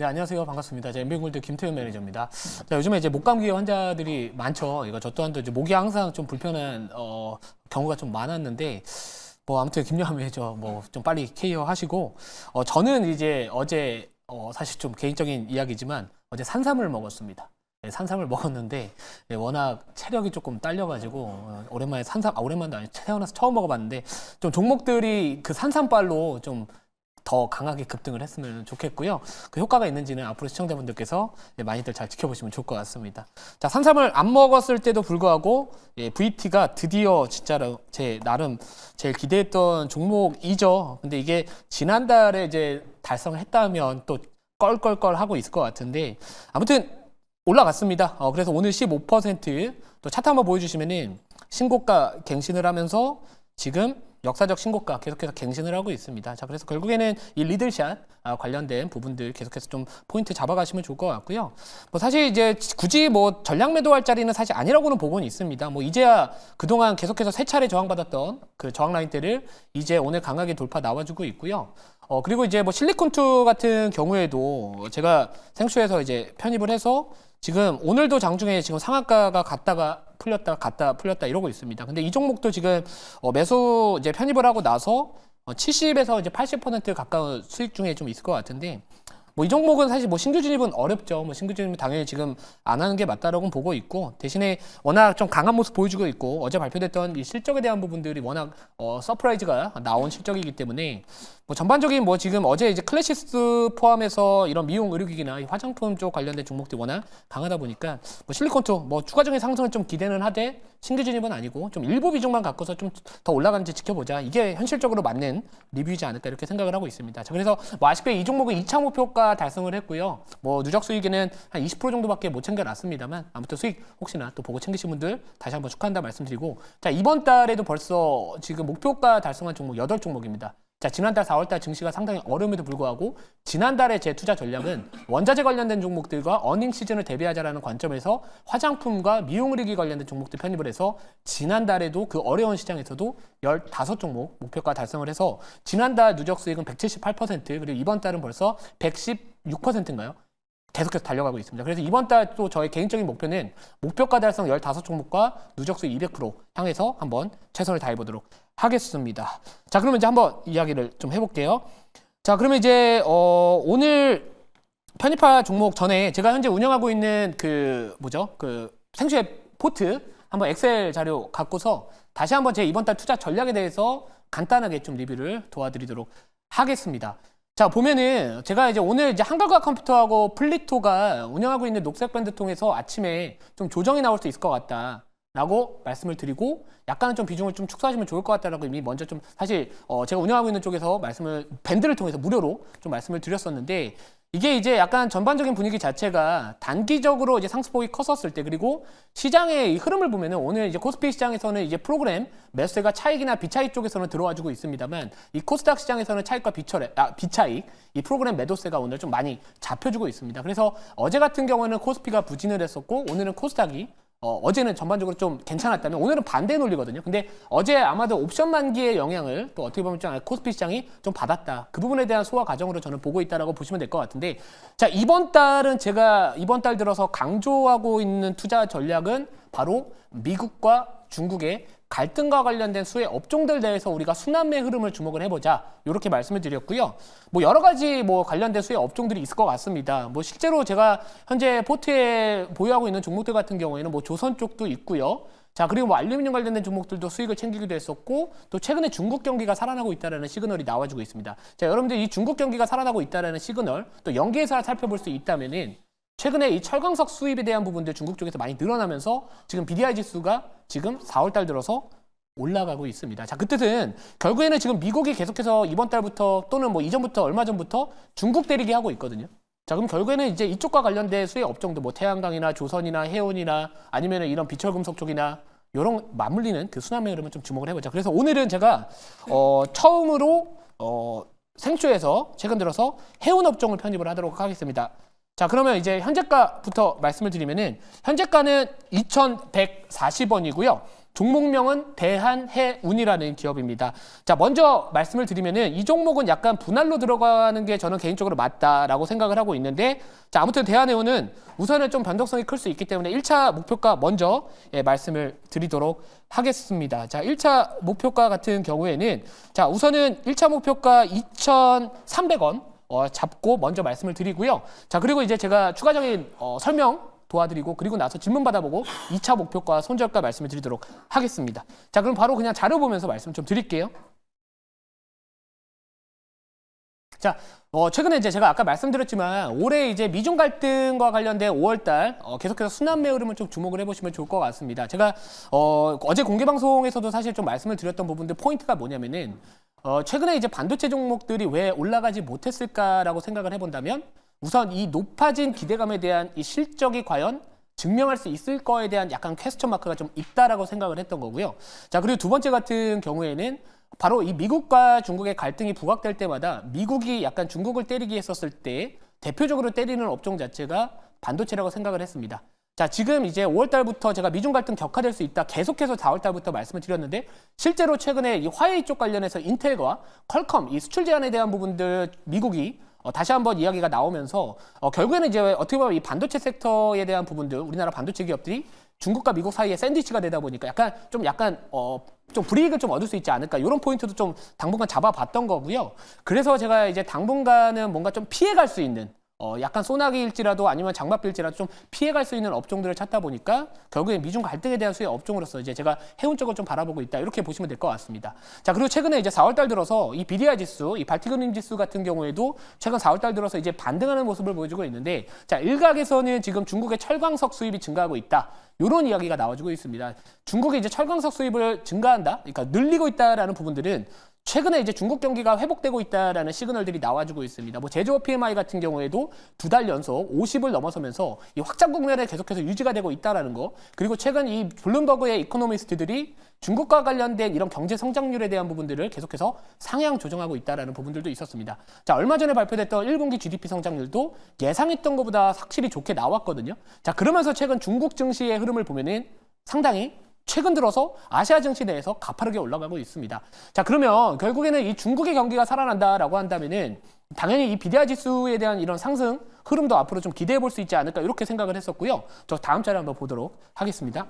네, 안녕하세요. 반갑습니다. MB골드 김태현 매니저입니다. 자, 요즘에 이제 목감기 환자들이 많죠. 이거 저 또한도 이제 목이 항상 좀 불편한 경우가 좀 많았는데 아무튼 김여한 매니저 좀 빨리 케어하시고 저는 이제 어제 사실 좀 개인적인 이야기지만 어제 산삼을 먹었습니다. 네, 산삼을 먹었는데 워낙 체력이 조금 딸려가지고 오랜만에 오랜만도 아니고 태어나서 처음 먹어봤는데 좀 종목들이 그 산삼빨로 좀 더 강하게 급등을 했으면 좋겠고요. 그 효과가 있는지는 앞으로 시청자분들께서 많이들 잘 지켜보시면 좋을 것 같습니다. 자, 산삼을 안 먹었을 때도 불구하고 VT가 드디어 진짜로 제 나름 제일 기대했던 종목이죠. 근데 이게 지난달에 이제 달성을 했다면 또 껄껄껄 하고 있을 것 같은데 아무튼 올라갔습니다. 그래서 오늘 15%또 차트 한번 보여주시면은 신고가 갱신을 하면서 지금 역사적 신고가 계속해서 갱신을 하고 있습니다. 자, 그래서 결국에는 이 리들샷 관련된 부분들 계속해서 좀 포인트 잡아가시면 좋을 것 같고요. 사실 이제 굳이 전략 매도할 자리는 사실 아니라고는 보고는 있습니다. 이제야 그동안 계속해서 세 차례 저항받았던 그 저항 라인대를 이제 오늘 강하게 돌파 나와주고 있고요. 그리고 이제 실리콘2 같은 경우에도 제가 생수에서 이제 편입을 해서 지금 오늘도 장중에 지금 상한가가 갔다가 풀렸다 이러고 있습니다. 근데 이 종목도 지금 매수 이제 편입을 하고 나서 70에서 이제 80% 가까운 수익 중에 좀 있을 것 같은데 이 종목은 사실 신규 진입은 어렵죠. 신규 진입은 당연히 지금 안 하는 게 맞다라고 보고 있고 대신에 워낙 좀 강한 모습 보여주고 있고 어제 발표됐던 이 실적에 대한 부분들이 워낙 서프라이즈가 나온 실적이기 때문에 전반적인 지금 어제 이제 클래시스 포함해서 이런 미용 의료기기나 화장품 쪽 관련된 종목들이 워낙 강하다 보니까 실리콘2 추가적인 상승은 좀 기대는 하되 신규 진입은 아니고 좀 일부 비중만 갖고서 좀 더 올라가는지 지켜보자. 이게 현실적으로 맞는 리뷰이지 않을까 이렇게 생각을 하고 있습니다. 자, 그래서 아쉽게 이 종목은 2차 목표가 달성을 했고요. 누적 수익에는 한 20% 정도밖에 못 챙겨놨습니다만 아무튼 수익 혹시나 또 보고 챙기신 분들 다시 한번 축하한다 말씀드리고 자, 이번 달에도 벌써 지금 목표가 달성한 종목 8종목입니다. 자, 지난달 4월달 증시가 상당히 어려움에도 불구하고 지난달에 제 투자 전략은 원자재 관련된 종목들과 어닝 시즌을 대비하자라는 관점에서 화장품과 미용의료기 관련된 종목들 편입을 해서 지난달에도 그 어려운 시장에서도 15종목 목표가 달성을 해서 지난달 누적 수익은 178% 그리고 이번 달은 벌써 116%인가요? 계속해서 달려가고 있습니다. 그래서 이번 달 또 저의 개인적인 목표는 목표가 달성 15종목과 누적 수익 200% 향해서 한번 최선을 다해보도록 하겠습니다. 자, 그러면 이제 한번 이야기를 좀 해볼게요. 자, 그러면 이제 오늘 편입할 종목 전에 제가 현재 운영하고 있는 그 생수의 포트 한번 엑셀 자료 갖고서 다시 한번 제 이번 달 투자 전략에 대해서 간단하게 좀 리뷰를 도와드리도록 하겠습니다. 자, 보면은 제가 이제 오늘 이제 한글과 컴퓨터하고 플리토가 운영하고 있는 녹색 밴드 통해서 아침에 좀 조정이 나올 수 있을 것 같다. 라고 말씀을 드리고 약간은 좀 비중을 좀 축소하시면 좋을 것 같다라고 이미 먼저 좀 사실 제가 운영하고 있는 쪽에서 밴드를 통해서 무료로 좀 말씀을 드렸었는데 이게 이제 약간 전반적인 분위기 자체가 단기적으로 이제 상승폭이 컸었을 때 그리고 시장의 이 흐름을 보면은 오늘 이제 코스피 시장에서는 이제 프로그램 매수세가 차익이나 비차익 쪽에서는 들어와주고 있습니다만 이 코스닥 시장에서는 차익과 비차익 이 프로그램 매도세가 오늘 좀 많이 잡혀주고 있습니다. 그래서 어제 같은 경우는 코스피가 부진을 했었고 오늘은 코스닥이 어제는 전반적으로 좀 괜찮았다면 오늘은 반대 논리거든요. 근데 어제 아마도 옵션 만기의 영향을 또 어떻게 보면 좀 코스피 시장이 좀 받았다. 그 부분에 대한 소화 과정으로 저는 보고 있다라고 보시면 될 것 같은데 자, 이번 달은 제가 이번 달 들어서 강조하고 있는 투자 전략은 바로 미국과 중국의 갈등과 관련된 수혜 업종들 대해서 우리가 순환매 흐름을 주목을 해보자 이렇게 말씀을 드렸고요. 여러 가지 관련된 수혜 업종들이 있을 것 같습니다. 실제로 제가 현재 포트에 보유하고 있는 종목들 같은 경우에는 조선 쪽도 있고요. 자, 그리고 알루미늄 관련된 종목들도 수익을 챙기기도 했었고 또 최근에 중국 경기가 살아나고 있다는 시그널이 나와주고 있습니다. 자, 여러분들 이 중국 경기가 살아나고 있다는 시그널 또 연계해서 살펴볼 수 있다면은 최근에 이 철광석 수입에 대한 부분들 중국 쪽에서 많이 늘어나면서 지금 BDI 지수가 지금 4월 달 들어서 올라가고 있습니다. 자, 그 뜻은 결국에는 지금 미국이 계속해서 이번 달부터 또는 이전부터 얼마 전부터 중국 때리기 하고 있거든요. 자, 그럼 결국에는 이제 이쪽과 관련된 수혜 업종도 태양광이나 조선이나 해운이나 아니면 이런 비철금속 쪽이나 이런 맞물리는 그 순환매 흐름을 좀 주목을 해보자. 그래서 오늘은 제가 처음으로 생초에서 최근 들어서 해운 업종을 편입을 하도록 하겠습니다. 자, 그러면 이제 현재가부터 말씀을 드리면은 현재가는 2,140원이고요. 종목명은 대한해운이라는 기업입니다. 자, 먼저 말씀을 드리면은 이 종목은 약간 분할로 들어가는 게 저는 개인적으로 맞다라고 생각을 하고 있는데, 자, 아무튼 대한해운은 우선은 좀 변동성이 클 수 있기 때문에 1차 목표가 먼저 말씀을 드리도록 하겠습니다. 자, 1차 목표가 같은 경우에는 자, 우선은 1차 목표가 2,300원 잡고 먼저 말씀을 드리고요. 자, 그리고 이제 제가 추가적인 설명 도와드리고 그리고 나서 질문 받아보고 2차 목표가 손절가 말씀을 드리도록 하겠습니다. 자, 그럼 바로 그냥 자료 보면서 말씀 좀 드릴게요. 자, 최근에 이제 제가 아까 말씀드렸지만 올해 이제 미중 갈등과 관련된 5월달 계속해서 순환매 흐름을 좀 주목을 해보시면 좋을 것 같습니다. 제가 어제 공개 방송에서도 사실 좀 말씀을 드렸던 부분들 포인트가 뭐냐면은 최근에 이제 반도체 종목들이 왜 올라가지 못했을까라고 생각을 해본다면 우선 이 높아진 기대감에 대한 이 실적이 과연 증명할 수 있을 거에 대한 약간 퀘스천 마크가 좀 있다라고 생각을 했던 거고요. 자, 그리고 두 번째 같은 경우에는 바로 이 미국과 중국의 갈등이 부각될 때마다 미국이 약간 중국을 때리기 했었을 때 대표적으로 때리는 업종 자체가 반도체라고 생각을 했습니다. 자, 지금 이제 5월 달부터 제가 미중 갈등 격화될 수 있다 계속해서 4월 달부터 말씀을 드렸는데 실제로 최근에 이 화웨이 쪽 관련해서 인텔과 퀄컴 이 수출 제한에 대한 부분들 미국이 다시 한번 이야기가 나오면서 결국에는 이제 어떻게 보면 이 반도체 섹터에 대한 부분들 우리나라 반도체 기업들이 중국과 미국 사이에 샌드위치가 되다 보니까 약간 좀 불이익을 좀 얻을 수 있지 않을까 이런 포인트도 좀 당분간 잡아봤던 거고요. 그래서 제가 이제 당분간은 뭔가 좀 피해갈 수 있는 약간 소나기일지라도 아니면 장맛비일지라도 좀 피해갈 수 있는 업종들을 찾다 보니까 결국에 미중 갈등에 대한 수혜 업종으로서 이제 제가 해운 쪽을 좀 바라보고 있다 이렇게 보시면 될 것 같습니다. 자, 그리고 최근에 이제 4월 달 들어서 이 BDI 지수, 이 발티그림 지수 같은 경우에도 최근 4월 달 들어서 이제 반등하는 모습을 보여주고 있는데 자, 일각에서는 지금 중국의 철광석 수입이 증가하고 있다. 이런 이야기가 나와주고 있습니다. 중국이 이제 철광석 수입을 증가한다, 그러니까 늘리고 있다라는 부분들은 최근에 이제 중국 경기가 회복되고 있다라는 시그널들이 나와주고 있습니다. 뭐 제조업 PMI 같은 경우에도 2달 연속 50을 넘어서면서 이 확장 국면에 계속해서 유지가 되고 있다라는 거. 그리고 최근 이 블룸버그의 이코노미스트들이 중국과 관련된 이런 경제 성장률에 대한 부분들을 계속해서 상향 조정하고 있다라는 부분들도 있었습니다. 자, 얼마 전에 발표됐던 1분기 GDP 성장률도 예상했던 것보다 확실히 좋게 나왔거든요. 자, 그러면서 최근 중국 증시의 흐름을 보면은 상당히 최근 들어서 아시아 증시 내에서 가파르게 올라가고 있습니다. 자, 그러면 결국에는 이 중국의 경기가 살아난다라고 한다면은 당연히 이 BDI 지수에 대한 이런 상승 흐름도 앞으로 좀 기대해 볼 수 있지 않을까 이렇게 생각을 했었고요. 저 다음 자료 한번 보도록 하겠습니다.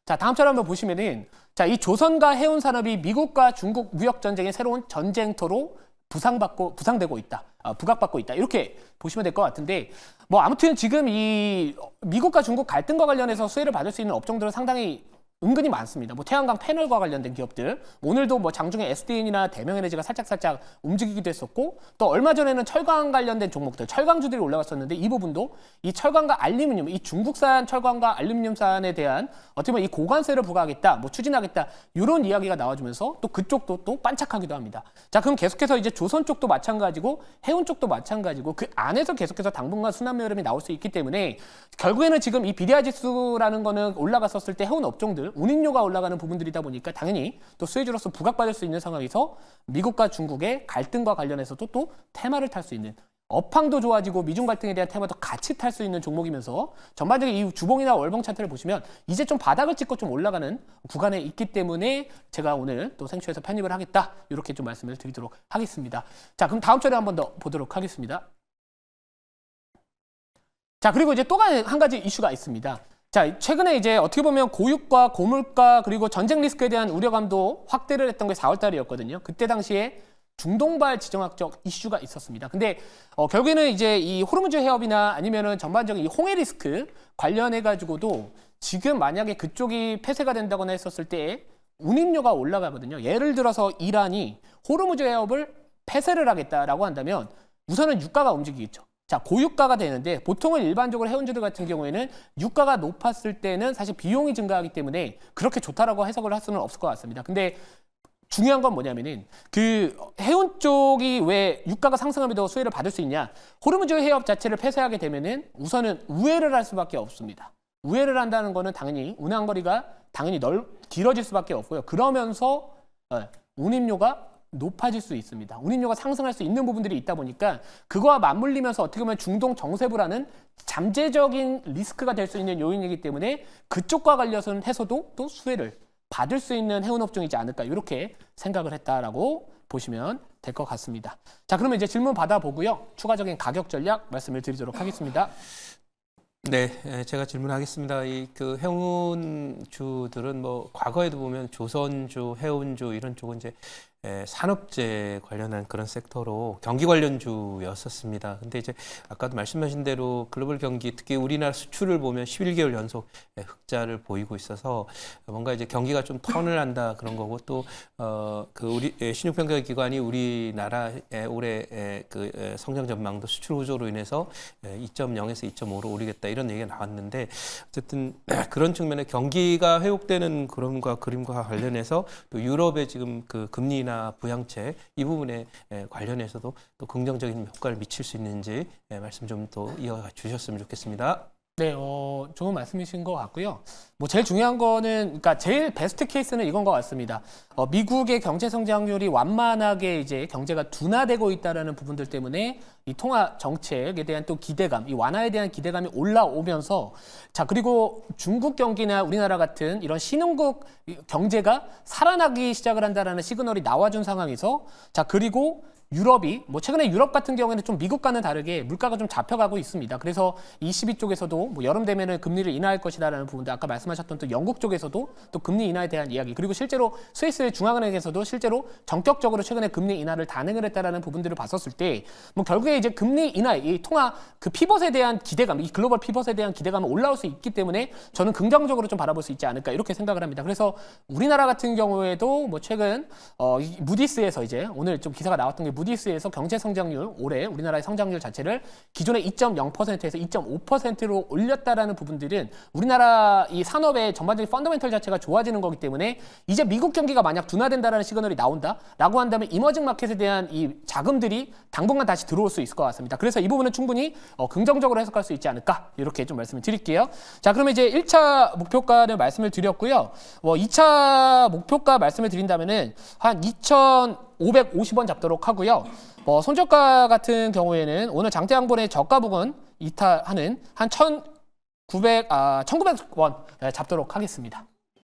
자, 다음 자료 한번 보시면은 자, 이 조선과 해운 산업이 미국과 중국 무역 전쟁의 새로운 전쟁터로 부상되고 있다. 부각받고 있다. 이렇게 보시면 될 것 같은데 뭐 아무튼 지금 이 미국과 중국 갈등과 관련해서 수혜를 받을 수 있는 업종들은 상당히 은근히 많습니다. 뭐 태양광 패널과 관련된 기업들, 오늘도 뭐 장중에 SDN이나 대명에너지가 살짝 움직이기도 했었고, 또 얼마 전에는 철강 관련된 종목들, 철강주들이 올라갔었는데 이 부분도 이 철강과 알루미늄, 이 중국산 철강과 알루미늄산에 대한 어떻게 보면 이 고관세를 부과하겠다, 뭐 추진하겠다 이런 이야기가 나와주면서 또 그쪽도 또 반짝하기도 합니다. 자, 그럼 계속해서 이제 조선 쪽도 마찬가지고 해운 쪽도 마찬가지고 그 안에서 계속해서 당분간 순환매 흐름이 나올 수 있기 때문에 결국에는 지금 이 BDI 지수라는 거는 올라갔었을 때 해운 업종들 운임료가 올라가는 부분들이다 보니까 당연히 또 수혜주로서 부각받을 수 있는 상황에서 미국과 중국의 갈등과 관련해서도 또 테마를 탈 수 있는 업황도 좋아지고 미중 갈등에 대한 테마도 같이 탈 수 있는 종목이면서 전반적인 이 주봉이나 월봉 차트를 보시면 이제 좀 바닥을 찍고 좀 올라가는 구간에 있기 때문에 제가 오늘 또 생초에서 편입을 하겠다 이렇게 좀 말씀을 드리도록 하겠습니다. 자, 그럼 다음 자료 한 번 더 보도록 하겠습니다. 자, 그리고 이제 또 한 가지 이슈가 있습니다. 자, 최근에 이제 어떻게 보면 고유가, 고물가, 그리고 전쟁 리스크에 대한 우려감도 확대를 했던 게 4월 달이었거든요. 그때 당시에 중동발 지정학적 이슈가 있었습니다. 근데 결국에는 이제 이 호르무즈 해협이나 아니면은 전반적인 이 홍해 리스크 관련해가지고도 지금 만약에 그쪽이 폐쇄가 된다거나 했었을 때 운임료가 올라가거든요. 예를 들어서 이란이 호르무즈 해협을 폐쇄를 하겠다라고 한다면 우선은 유가가 움직이겠죠. 자, 고유가가 되는데 보통은 일반적으로 해운주들 같은 경우에는 유가가 높았을 때는 사실 비용이 증가하기 때문에 그렇게 좋다라고 해석을 할 수는 없을 것 같습니다. 근데 중요한 건 뭐냐면은 그 해운 쪽이 왜 유가가 상승하면서 수혜를 받을 수 있냐? 호르무즈 해협 자체를 폐쇄하게 되면은 우선은 우회를 할 수밖에 없습니다. 우회를 한다는 거는 당연히 운항거리가 당연히 길어질 수밖에 없고요. 그러면서 운임료가 높아질 수 있습니다. 운임료가 상승할 수 있는 부분들이 있다 보니까 그거와 맞물리면서 어떻게 보면 중동 정세불안은 잠재적인 리스크가 될 수 있는 요인이기 때문에 그쪽과 관련해서는 해서도 또 수혜를 받을 수 있는 해운업종이지 않을까 이렇게 생각을 했다라고 보시면 될 것 같습니다. 자, 그러면 이제 질문 받아보고요. 추가적인 가격 전략 말씀을 드리도록 하겠습니다. 네, 제가 질문하겠습니다. 이 그 해운주들은 뭐 과거에도 보면 조선주, 해운주 이런 쪽은 이제 산업재 관련한 그런 섹터로 경기 관련주였었습니다. 근데 이제 아까도 말씀하신 대로 글로벌 경기, 특히 우리나라 수출을 보면 11개월 연속 흑자를 보이고 있어서 뭔가 이제 경기가 좀 턴을 한다 그런 거고 또 그 우리 신용평가기관이 우리나라의 올해 그 성장 전망도 수출 구조로 인해서 2.0에서 2.5로 오르겠다 이런 얘기가 나왔는데 어쨌든 그런 측면에 경기가 회복되는 그림과 관련해서 또 유럽의 지금 그 금리나 부양책 이 부분에 관련해서도 또 긍정적인 효과를 미칠 수 있는지 말씀 좀 더 이어가 주셨으면 좋겠습니다. 네, 좋은 말씀이신 것 같고요. 뭐 제일 중요한 거는, 그러니까 제일 베스트 케이스는 이건 것 같습니다. 미국의 경제 성장률이 완만하게 이제 경제가 둔화되고 있다라는 부분들 때문에 이 통화 정책에 대한 또 기대감, 이 완화에 대한 기대감이 올라오면서 자, 그리고 중국 경기나 우리나라 같은 이런 신흥국 경제가 살아나기 시작을 한다라는 시그널이 나와준 상황에서 자, 그리고 유럽이 뭐 최근에 유럽 같은 경우에는 좀 미국과는 다르게 물가가 좀 잡혀가고 있습니다. 그래서 ECB 쪽에서도 뭐 여름 되면은 금리를 인하할 것이다라는 부분도 아까 말씀하셨던 또 영국 쪽에서도 또 금리 인하에 대한 이야기 그리고 실제로 스위스 중앙은행에서도 실제로 전격적으로 최근에 금리 인하를 단행을 했다라는 부분들을 봤었을 때 뭐 결국에 이제 금리 인하 이 통화 그 피벗에 대한 기대감 이 글로벌 피벗에 대한 기대감은 올라올 수 있기 때문에 저는 긍정적으로 좀 바라볼 수 있지 않을까 이렇게 생각을 합니다. 그래서 우리나라 같은 경우에도 뭐 최근 무디스에서 이제 오늘 좀 기사가 나왔던 게 무디스에서 경제 성장률 올해 우리나라의 성장률 자체를 기존의 2.0%에서 2.5%로 올렸다라는 부분들은 우리나라 이 산업의 전반적인 펀더멘털 자체가 좋아지는 거기 때문에 이제 미국 경기가 만약 둔화된다라는 시그널이 나온다라고 한다면 이머징 마켓에 대한 이 자금들이 당분간 다시 들어올 수 있을 것 같습니다. 그래서 이 부분은 충분히 긍정적으로 해석할 수 있지 않을까 이렇게 좀 말씀을 드릴게요. 자, 그러면 이제 1차 목표가를 말씀을 드렸고요. 2차 목표가 말씀을 드린다면은 한 2,550원 잡도록 하고요. 손저가 같은 경우에는 오늘 장대 양본의 저가 부근 이탈하는 한 1,900원 잡도록 하겠습니다.